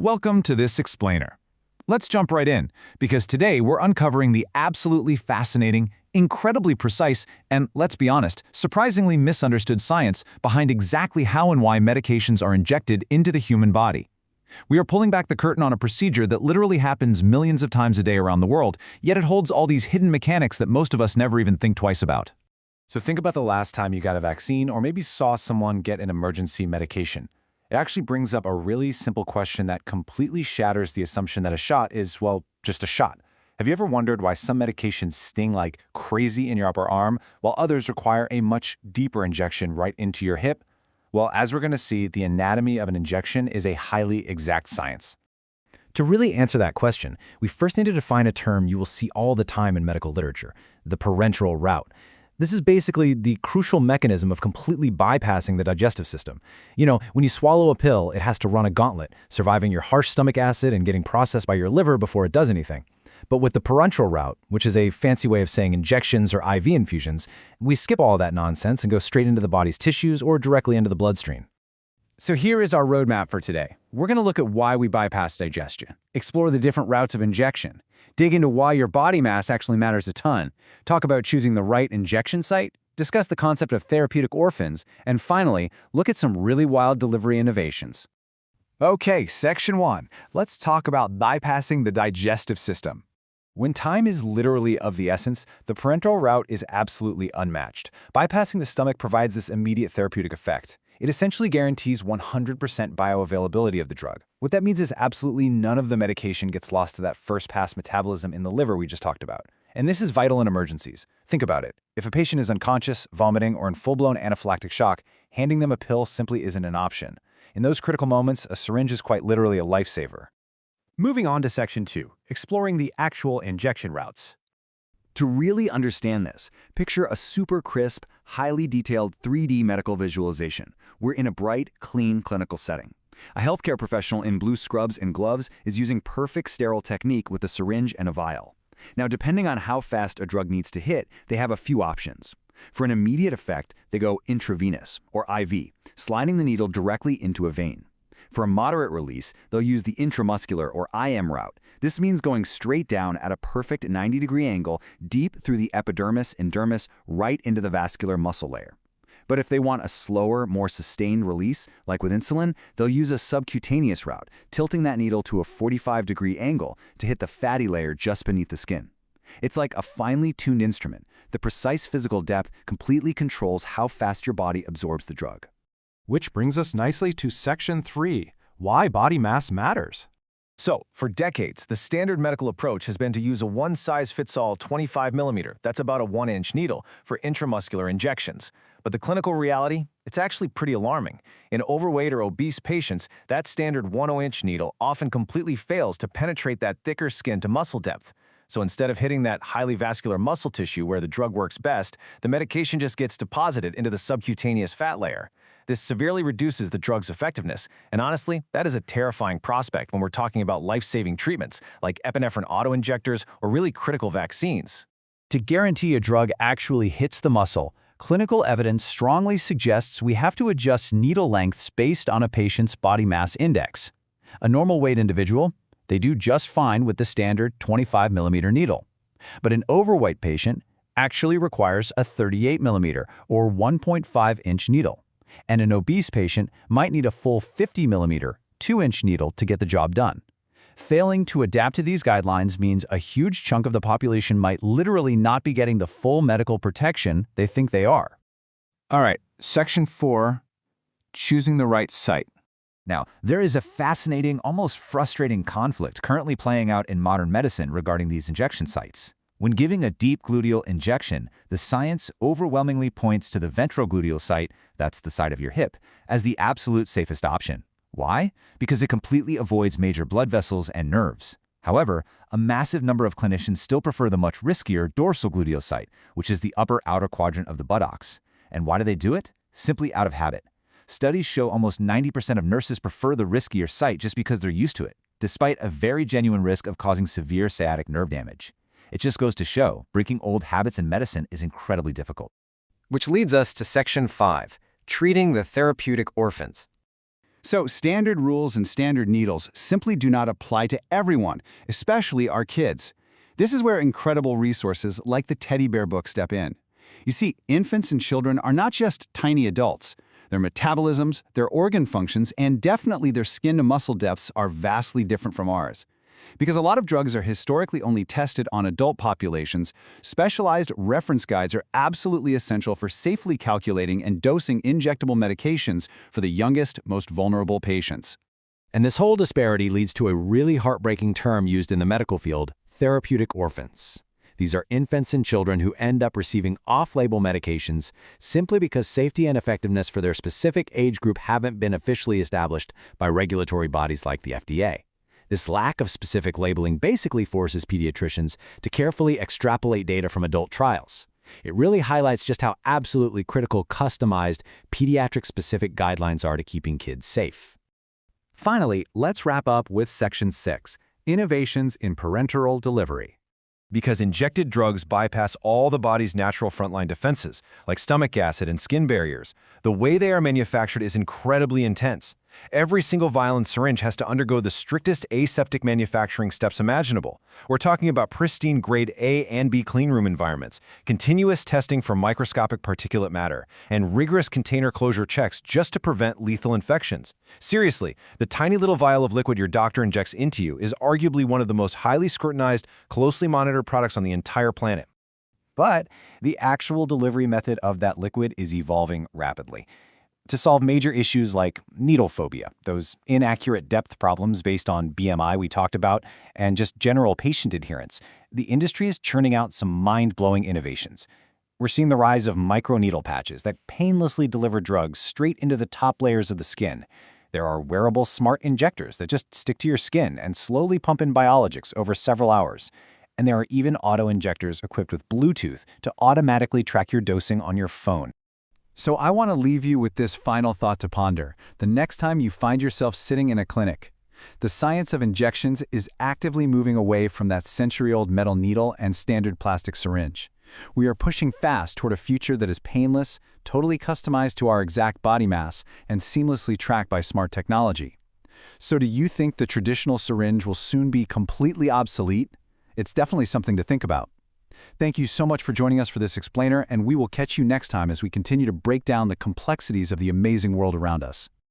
Welcome to this explainer. Let's jump right in, because today we're uncovering the absolutely fascinating, incredibly precise, and, let's be honest, surprisingly misunderstood science behind exactly how and why medications are injected into the human body. We are pulling back the curtain on a procedure that literally happens millions of times a day around the world, yet it holds all these hidden mechanics that most of us never even think twice about. So think about the last time you got a vaccine or maybe saw someone get an emergency medication. It actually brings up a really simple question that completely shatters the assumption that a shot is, well, just a shot. Have you ever wondered why some medications sting like crazy in your upper arm, while others require a much deeper injection right into your hip? Well, as we're going to see, the anatomy of an injection is a highly exact science. To really answer that question, we first need to define a term you will see all the time in medical literature, the parenteral route. This is basically the crucial mechanism of completely bypassing the digestive system. When you swallow a pill, it has to run a gauntlet, surviving your harsh stomach acid and getting processed by your liver before it does anything. But with the parenteral route, which is a fancy way of saying injections or IV infusions, we skip all that nonsense and go straight into the body's tissues or directly into the bloodstream. So here is our roadmap for today. We're going to look at why we bypass digestion, explore the different routes of injection, dig into why your body mass actually matters a ton, talk about choosing the right injection site, discuss the concept of therapeutic orphans, and finally, look at some really wild delivery innovations. Okay, Section 1. Let's talk about bypassing the digestive system. When time is literally of the essence, the parenteral route is absolutely unmatched. Bypassing the stomach provides this immediate therapeutic effect. It essentially guarantees 100% bioavailability of the drug. What that means is absolutely none of the medication gets lost to that first-pass metabolism in the liver we just talked about. And this is vital in emergencies. Think about it. If a patient is unconscious, vomiting, or in full-blown anaphylactic shock, handing them a pill simply isn't an option. In those critical moments, a syringe is quite literally a lifesaver. Moving on to Section 2, exploring the actual injection routes. To really understand this, picture a super crisp, highly detailed 3D medical visualization. We're in a bright, clean clinical setting. A healthcare professional in blue scrubs and gloves is using perfect sterile technique with a syringe and a vial. Now, depending on how fast a drug needs to hit, they have a few options. For an immediate effect, they go intravenous, or IV, sliding the needle directly into a vein. For a moderate release, they'll use the intramuscular or IM route. This means going straight down at a perfect 90-degree angle, deep through the epidermis and dermis, right into the vascular muscle layer. But if they want a slower, more sustained release, like with insulin, they'll use a subcutaneous route, tilting that needle to a 45-degree angle to hit the fatty layer just beneath the skin. It's like a finely tuned instrument. The precise physical depth completely controls how fast your body absorbs the drug. Which brings us nicely to Section 3, why body mass matters. So, for decades, the standard medical approach has been to use a one-size-fits-all 25mm, that's about a 1-inch needle, for intramuscular injections. But the clinical reality? It's actually pretty alarming. In overweight or obese patients, that standard 1-inch needle often completely fails to penetrate that thicker skin to muscle depth. So instead of hitting that highly vascular muscle tissue where the drug works best, the medication just gets deposited into the subcutaneous fat layer. This severely reduces the drug's effectiveness, and honestly, that is a terrifying prospect when we're talking about life-saving treatments like epinephrine autoinjectors or really critical vaccines. To guarantee a drug actually hits the muscle, clinical evidence strongly suggests we have to adjust needle lengths based on a patient's body mass index. A normal weight individual, they do just fine with the standard 25mm needle. But an overweight patient actually requires a 38mm or 1.5-inch needle. And an obese patient might need a full 50mm, 2-inch needle to get the job done. Failing to adapt to these guidelines means a huge chunk of the population might literally not be getting the full medical protection they think they are. All right, Section 4, choosing the right site. Now, there is a fascinating, almost frustrating conflict currently playing out in modern medicine regarding these injection sites. When giving a deep gluteal injection, the science overwhelmingly points to the ventrogluteal site, that's the side of your hip, as the absolute safest option. Why? Because it completely avoids major blood vessels and nerves. However, a massive number of clinicians still prefer the much riskier dorsal gluteal site, which is the upper outer quadrant of the buttocks. And why do they do it? Simply out of habit. Studies show almost 90% of nurses prefer the riskier site just because they're used to it, despite a very genuine risk of causing severe sciatic nerve damage. It just goes to show, breaking old habits in medicine is incredibly difficult. Which leads us to Section 5, treating the therapeutic orphans. So standard rules and standard needles simply do not apply to everyone, especially our kids. This is where incredible resources like the Teddy Bear book step in. You see, infants and children are not just tiny adults. Their metabolisms, their organ functions, and definitely their skin-to-muscle depths are vastly different from ours. Because a lot of drugs are historically only tested on adult populations, specialized reference guides are absolutely essential for safely calculating and dosing injectable medications for the youngest, most vulnerable patients. And this whole disparity leads to a really heartbreaking term used in the medical field, therapeutic orphans. These are infants and children who end up receiving off-label medications simply because safety and effectiveness for their specific age group haven't been officially established by regulatory bodies like the FDA. This lack of specific labeling basically forces pediatricians to carefully extrapolate data from adult trials. It really highlights just how absolutely critical customized, pediatric-specific guidelines are to keeping kids safe. Finally, let's wrap up with Section 6, Innovations in Parenteral Delivery. Because injected drugs bypass all the body's natural frontline defenses, like stomach acid and skin barriers, the way they are manufactured is incredibly intense. Every single vial and syringe has to undergo the strictest aseptic manufacturing steps imaginable. We're talking about pristine grade A and B cleanroom environments, continuous testing for microscopic particulate matter, and rigorous container closure checks just to prevent lethal infections. Seriously, the tiny little vial of liquid your doctor injects into you is arguably one of the most highly scrutinized, closely monitored products on the entire planet. But the actual delivery method of that liquid is evolving rapidly. To solve major issues like needle phobia, those inaccurate depth problems based on BMI we talked about, and just general patient adherence, the industry is churning out some mind-blowing innovations. We're seeing the rise of microneedle patches that painlessly deliver drugs straight into the top layers of the skin. There are wearable smart injectors that just stick to your skin and slowly pump in biologics over several hours. And there are even auto-injectors equipped with Bluetooth to automatically track your dosing on your phone. So I want to leave you with this final thought to ponder the next time you find yourself sitting in a clinic. The science of injections is actively moving away from that century-old metal needle and standard plastic syringe. We are pushing fast toward a future that is painless, totally customized to our exact body mass, and seamlessly tracked by smart technology. So do you think the traditional syringe will soon be completely obsolete? It's definitely something to think about. Thank you so much for joining us for this explainer, and we will catch you next time as we continue to break down the complexities of the amazing world around us.